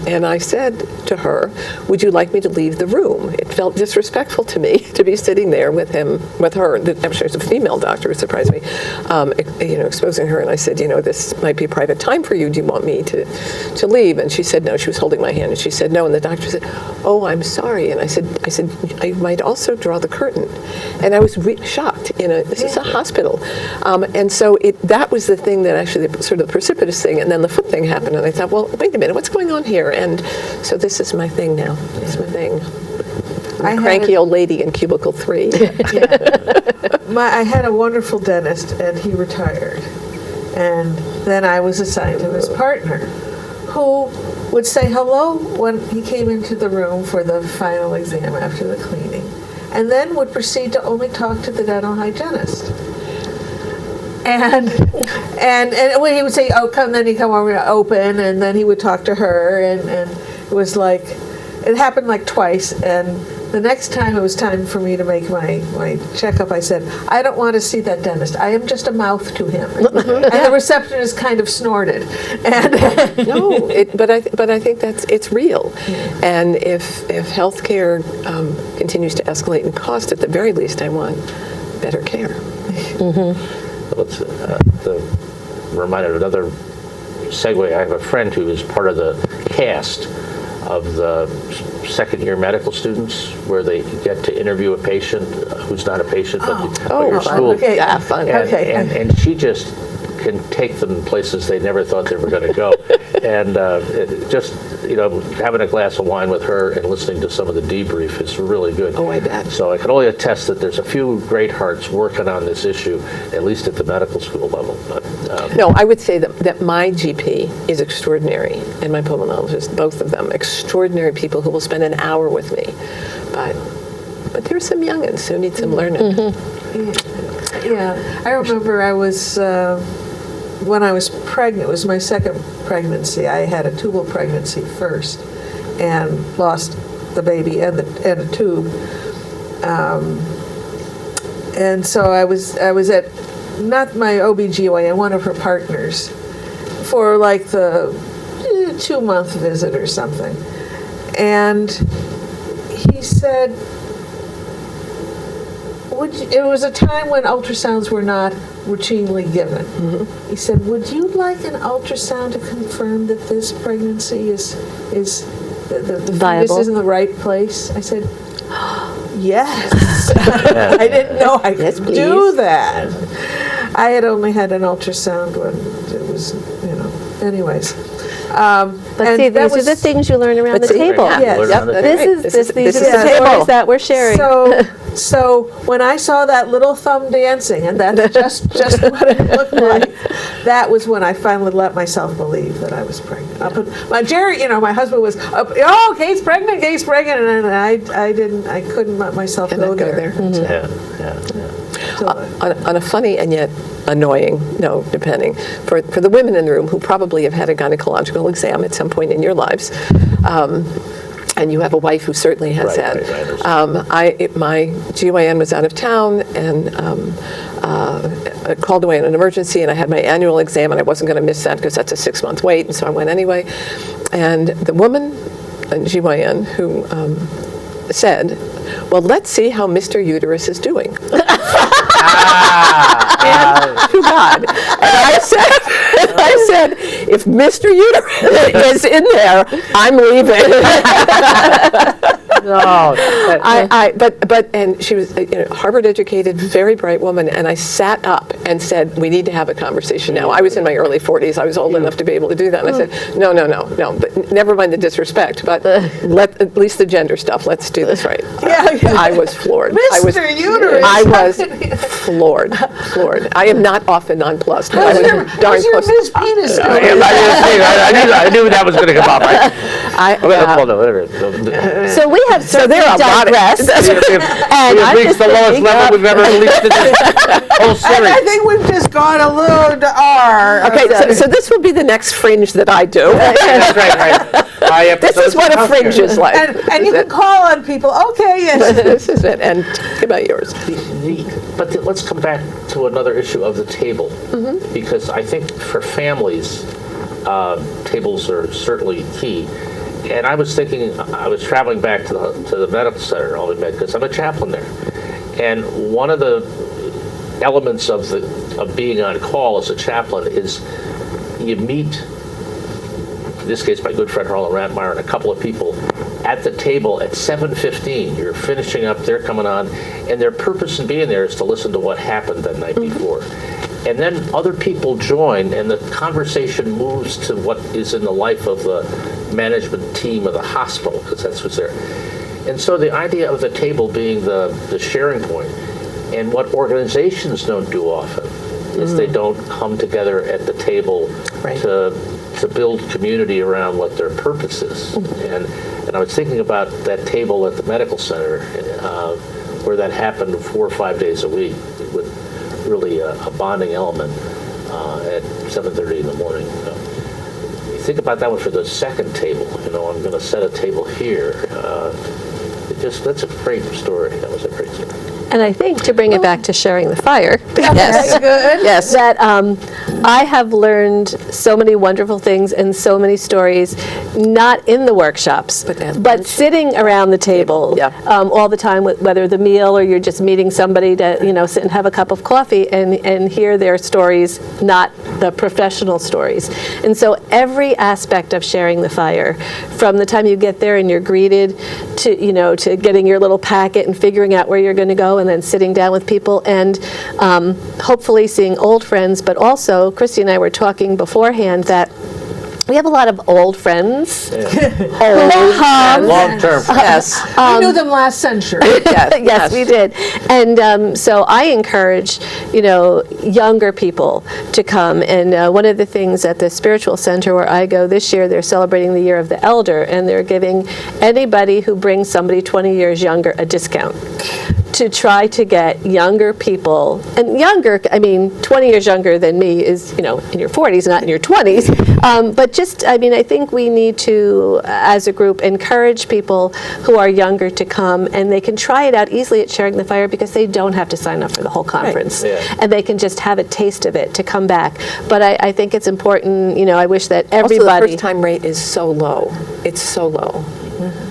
And I said to her, would you like me to leave the room? It felt disrespectful to me to be sitting there with her. I'm sure it's a female doctor, it surprised me, exposing her. And I said, this might be a private time for you. Do you want me to leave? And she said no. She was holding my hand, and she said no. And the doctor said, oh, I'm sorry. And I said, I might also draw the curtain. And I was shocked. This is a hospital. And so that was the thing that actually, sort of the precipitous thing. And then the foot thing happened. And I thought, well, wait a minute, what's going on here? And so this is my thing now. It's my thing. I'm a cranky old lady in cubicle 3. I had a wonderful dentist, and he retired. And then I was assigned to his partner, who would say hello when he came into the room for the final exam after the cleaning, and then would proceed to only talk to the dental hygienist. And when he would say, oh, then he'd come over to open, and then he would talk to her, and it was like, it happened like twice, and the next time it was time for me to make my checkup, I said, I don't want to see that dentist. I am just a mouth to him. And the receptionist kind of snorted. And no, but I think it's real. Yeah. And if healthcare continues to escalate in cost, at the very least, I want better care. Mm-hmm. Let's reminded of another segue. I have a friend who is part of the cast of the second-year medical students, where they get to interview a patient who's not a patient, but your school. Okay, fun. And she just can take them places they never thought they were going to go. And having a glass of wine with her and listening to some of the debrief is really good. Oh, I bet. So I can only attest that there's a few great hearts working on this issue, at least at the medical school level. But, no, I would say that my GP is extraordinary, and my pulmonologist, both of them, extraordinary people who will spend an hour with me. But there's some youngins who need some learning. Mm-hmm. Yeah, I remember I was, when I was pregnant, it was my second pregnancy. I had a tubal pregnancy first and lost the baby and a tube. And so I was at, not my OBGYN, one of her partners, for like the 2-month visit or something. And he said, it was a time when ultrasounds were not routinely given. He said, would you like an ultrasound to confirm that this pregnancy is the fetus is in the right place? I said, yes. I didn't know I could do that. I had only had an ultrasound when it was, anyways. But see, these are the things you learn around the table. Yes. These are the stories that we're sharing. So when I saw that little thumb dancing, and that's just what it looked like, that was when I finally let myself believe that I was pregnant. My husband was, Kate's pregnant, and I couldn't let myself go there. On a funny and yet annoying note, depending, for the women in the room who probably have had a gynecological exam at some point in your lives, and you have a wife who certainly has had. My GYN was out of town and called away on an emergency, and I had my annual exam, and I wasn't going to miss that because that's a 6-month wait, and so I went anyway. And the woman, GYN, who said, well, let's see how Mr. Uterus is doing. And to God. And I said, if Mr. Uterus is in there, I'm leaving. And she was Harvard educated, very bright woman, and I sat up and said, we need to have a conversation now. I was in my early 40s. I was old enough to be able to do that. And I said, no, but never mind the disrespect, but at least the gender stuff, let's do this right. I was floored. Mr. Uterus. I was floored. I am not often nonplussed. How's your Miss Penis doing? I knew that was going to come up. So we have certainly digressed. And we've reached the lowest level we've ever reached in this whole series. And I think we've just gone a little to R. Okay, so this will be the next fringe that I do. That's right. This is what a fringe is like. And you can call on people. Okay, yes. This is it. And think about yours. But let's come back to another issue of the table, because I think for families, tables are certainly key. And I was thinking, I was traveling back to the medical center, because I'm a chaplain there. And one of the elements of being on call as a chaplain is you meet, in this case, my good friend Harlan Ratmeyer and a couple of people at the table at 7:15. You're finishing up, they're coming on, and their purpose in being there is to listen to what happened the night before. And then other people join, and the conversation moves to what is in the life of the management team of the hospital, because that's what's there. And so the idea of the table being the sharing point, and what organizations don't do often is they don't come together at the table to build community around what their purpose is. And I was thinking about that table at the medical center where that happened 4 or 5 days a week with really a bonding element at 7:30 in the morning. You think about that one for the second table. I'm going to set a table here. That's a great story. That was a great story. And I think to bring it back to sharing the fire, Yes, good. Yes. that I have learned so many wonderful things and so many stories, not in the workshops, but sitting around the table all the time, whether the meal or you're just meeting somebody to sit and have a cup of coffee and hear their stories, not the professional stories. And so every aspect of sharing the fire, from the time you get there and you're greeted to getting your little packet and figuring out where you're going to go, and then sitting down with people and hopefully seeing old friends, but also Christy and I were talking beforehand that we have a lot of old friends. Long-term. Yes. We knew them last century. Yes, we did. And so I encourage, younger people to come. And one of the things at the spiritual center where I go this year, they're celebrating the Year of the Elder, and they're giving anybody who brings somebody 20 years younger a discount to try to get younger people, and younger, I mean, 20 years younger than me is, in your 40s, not in your 20s. But just, I think we need to, as a group, encourage people who are younger to come, and they can try it out easily at Sharing the Fire because they don't have to sign up for the whole conference. Yeah. And they can just have a taste of it to come back. But I think it's important, I wish that Also, everybody, the first-time rate is so low. It's so low.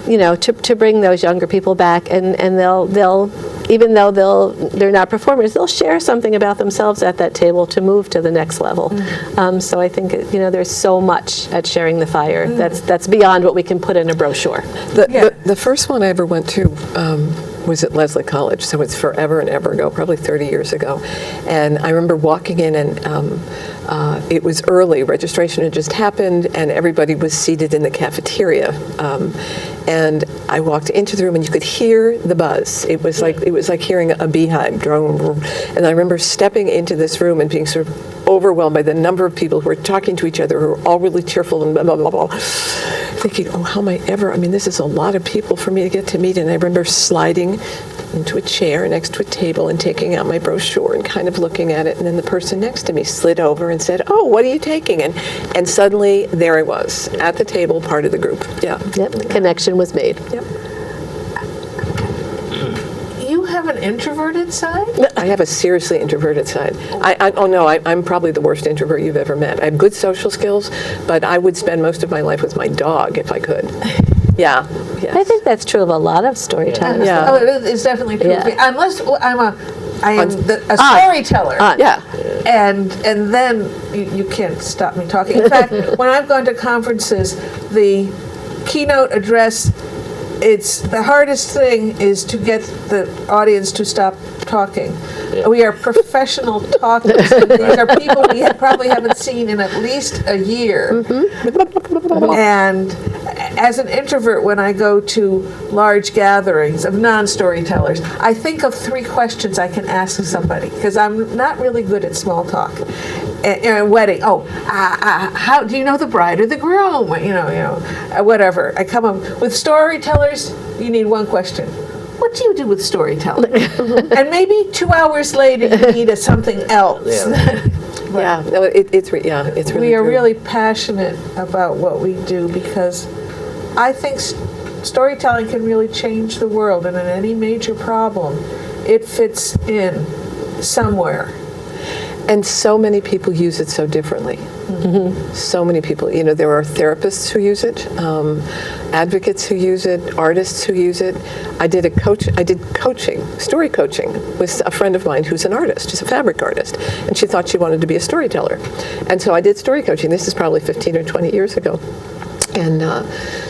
to bring those younger people back, and they'll even though they're not performers, they'll share something about themselves at that table to move to the next level. So I think there's so much at Sharing the Fire that's beyond what we can put in a brochure. The first one I ever went to was at Leslie College, so it's forever and ever ago, probably 30 years ago. And I remember walking in, and it was early. Registration had just happened, and everybody was seated in the cafeteria. And I walked into the room, and you could hear the buzz. It was like hearing a beehive drone. And I remember stepping into this room and being sort of overwhelmed by the number of people who were talking to each other, who were all really cheerful and blah, blah, blah, blah. Thinking, oh, how am I ever? This is a lot of people for me to get to meet. And I remember sliding into a chair next to a table and taking out my brochure and kind of looking at it. And then the person next to me slid over and said, oh, what are you taking? And suddenly there I was at the table, part of the group. Yeah. Yep, the connection was made. Yep. You have an introverted side? I have a seriously introverted side. I'm probably the worst introvert you've ever met. I have good social skills, but I would spend most of my life with my dog if I could. Yeah. Yes. I think that's true of a lot of storytellers. Yeah. Oh, it's definitely true. Yeah. Unless I am a storyteller. Yeah. And then you can't stop me talking. In fact, when I've gone to conferences, the keynote address, it's the hardest thing is to get the audience to stop talking. Yeah. We are professional talkers. These are people we probably haven't seen in at least a year. And as an introvert, when I go to large gatherings of non-storytellers, I think of 3 questions I can ask somebody, because I'm not really good at small talk. A wedding, how do you know the bride or the groom? Whatever. I come up with storytellers. You need 1 question. What do you do with storytelling? And maybe 2 hours later, you need something else. Yeah. Yeah. No, it's really We are true. really passionate about what we do, because I think storytelling can really change the world, and in any major problem, it fits in somewhere. And so many people use it so differently. Mm-hmm. So many people. There are therapists who use it, advocates who use it, artists who use it. I did coaching, story coaching, with a friend of mine who's an artist. She's a fabric artist, and she thought she wanted to be a storyteller. And so I did story coaching. This is probably 15 or 20 years ago. And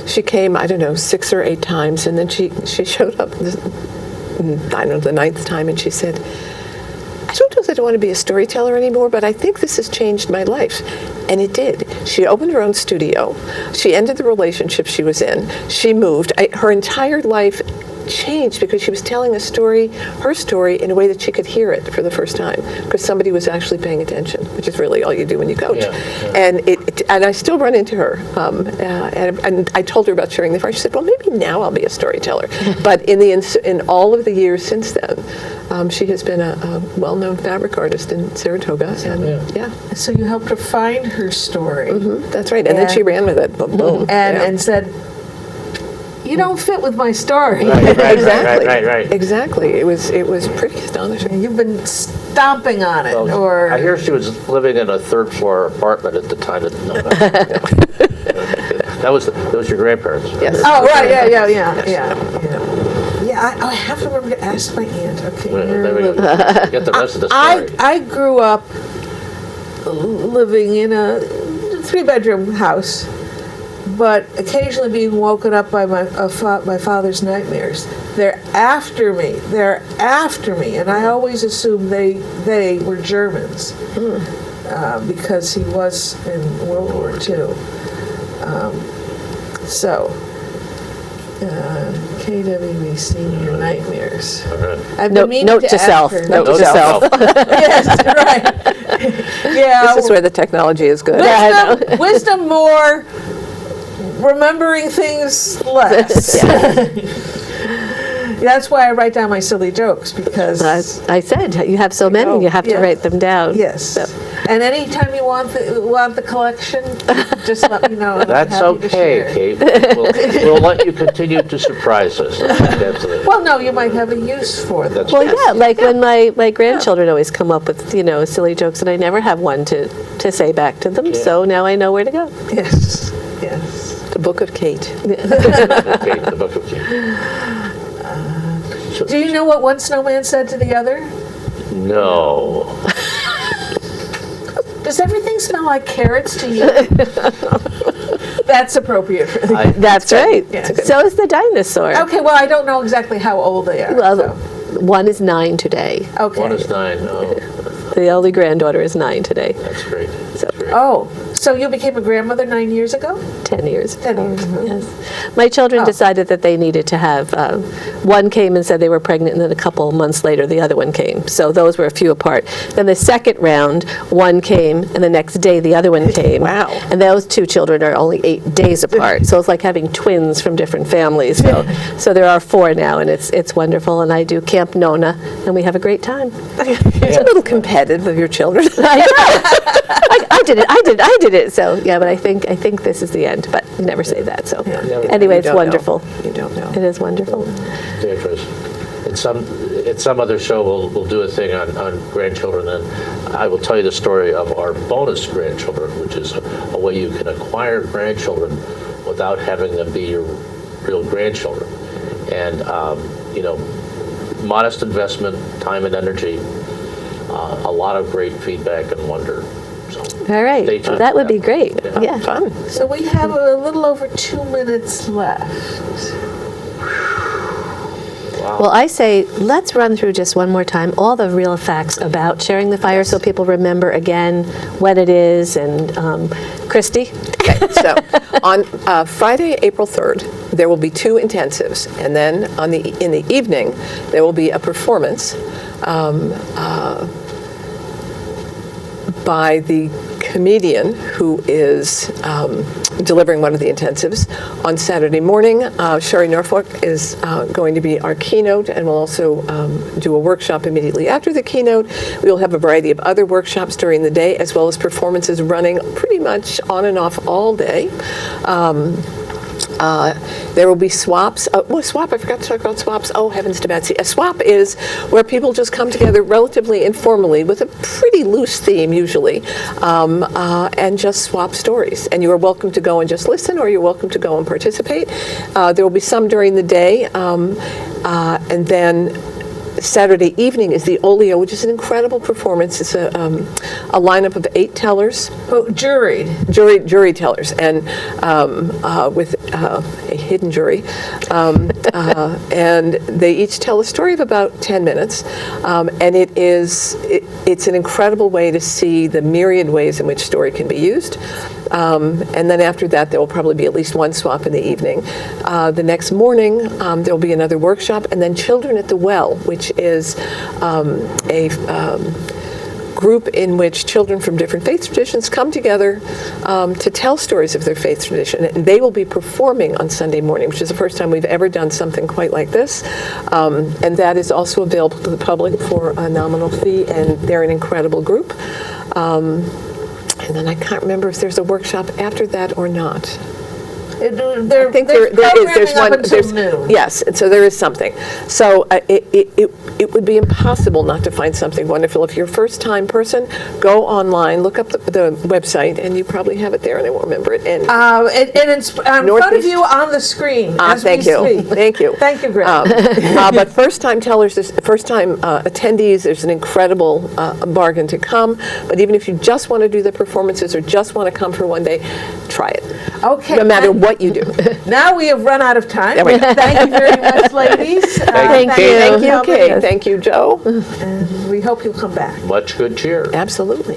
she came, 6 or 8 times, and then she showed up, the 9th time, and she said, I don't know that I want to be a storyteller anymore, but I think this has changed my life. And it did. She opened her own studio. She ended the relationship she was in. She moved. Her entire life changed because she was telling her story, in a way that she could hear it for the first time, because somebody was actually paying attention, which is really all you do when you coach. Yeah. And I still run into her. And I told her about Sharing the Fire. She said, well, maybe now I'll be a storyteller. But in all of the years since then, she has been a well-known fabric artist in Saratoga. And So you helped her find her story. Mm-hmm, that's right. And then she ran with it. Boom. And said, you don't fit with my story. Right. Exactly. It was pretty astonishing. You've been stomping on it, or I hear she was living in a 3rd floor apartment at the time. That was your grandparents. Yes. Oh, right. Yeah. I have to remember to ask my aunt. Okay. There we go. Get the rest of the story. I grew up living in a 3-bedroom house, but occasionally being woken up by my father's nightmares. They're after me, and I always assumed they were Germans, because he was in World War II. KWV Senior Nightmares. I've been meaning Note to ask self. her. Note to self. Yes, right. Yeah. This is where the technology is good. Wisdom more, remembering things less. That's why I write down my silly jokes, because I said, you have so many, you have to Yeah. write them down. yes. So, And anytime you want the collection, just let me know. and I'm That's happy to okay, share. Kate. We'll let you continue to surprise us. That's it. Well, no, you might have a use for them. well, yeah, like when my grandchildren always come up with, silly jokes, and I never have one to say back to them, so now I know where to go. Yes, yes. The Book of Kate. Kate, the book of Kate. Do you know what one snowman said to the other? No. Does everything smell like carrots to you? That's appropriate for the That's right. Yeah. So is the dinosaur. Okay, well, I don't know exactly how old they are. Well, so. one is 9 today. Okay. 1 is 9. Oh, The only granddaughter is 9 today. that's great. So, That's great. Oh, so you became a grandmother 9 years ago? 10 years. 10 years. Yes. My children Oh. decided that they needed to have, one came and said they were pregnant, and then a couple months later, the other one came. So those were a few apart. Then the second round, one came, and the next day, the other one came. Wow. And those 2 children are only 8 days apart. So it's like having twins from different families. So there are 4 now, and it's wonderful. And I do Camp Nona, and we have a great time. It's a little competitive of your children. I know. I did it. So yeah, but I think this is the end. But you never say that. So anyway, You it's don't know. wonderful. You don't know. It is wonderful. Beatrice. At some other show, we'll do a thing on grandchildren, and I will tell you the story of our bonus grandchildren, which is a way you can acquire grandchildren without having them be your real grandchildren. And, modest investment, time and energy, a lot of great feedback and wonder. So All right. stay tuned That for would be great. Yeah. Yeah. Fun. So we have a little over 2 minutes left. Well, I say let's run through just one more time all the real facts about sharing the fire so people remember again when it is. And Christy? Okay, so on Friday, April 3rd, there will be 2 intensives, and then in the evening there will be a performance by the comedian who is delivering one of the intensives. On Saturday morning, Sherry Norfolk is going to be our keynote, and we'll also do a workshop immediately after the keynote. We will have a variety of other workshops during the day, as well as performances running pretty much on and off all day. There will be swaps. I forgot to talk about swaps. Oh, heavens to Betsy. A swap is where people just come together relatively informally with a pretty loose theme, usually, and just swap stories. And you are welcome to go and just listen, or you're welcome to go and participate. There will be some during the day, and then Saturday evening is the Olio, which is an incredible performance. It's a lineup of 8 tellers. Oh, juried. Jury tellers, and with a hidden jury, and they each tell a story of about 10 minutes, and it's an incredible way to see the myriad ways in which story can be used. And then after that, there will probably be at least one swap in the evening. The next morning, there will be another workshop, and then Children at the Well, which is a group in which children from different faith traditions come together to tell stories of their faith tradition. And they will be performing on Sunday morning, which is the first time we've ever done something quite like this. And that is also available to the public for a nominal fee, and they're an incredible group. And then I can't remember if there's a workshop after that or not. I think there is. There's one. Noon. Yes, and so there is something. So it would be impossible not to find something wonderful. If you're a first-time person, go online, look up the website, and you probably have it there, and I won't remember it. And It's in front of Northeast- you on the screen. as we thank you, speak. thank you. Thank you, Greg. But first-time tellers, first-time attendees, there's an incredible bargain to come. But even if you just want to do the performances or just want to come for one day, try it. Okay. No matter what you do. Now we have run out of time. There we go. Thank you very much, ladies. Thank you. Thank you, for Kate. coming. Thank you, Joe. And we hope you'll come back. Much good cheer. Absolutely.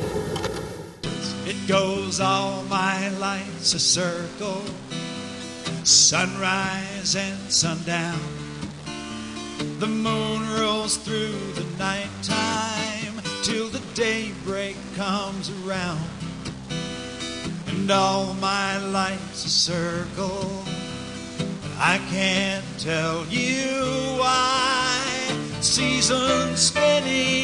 It goes all my life's a circle, sunrise and sundown. The moon rolls through the nighttime till the daybreak comes around. And all my life's a circle, but I can't tell you why. seasoned skinny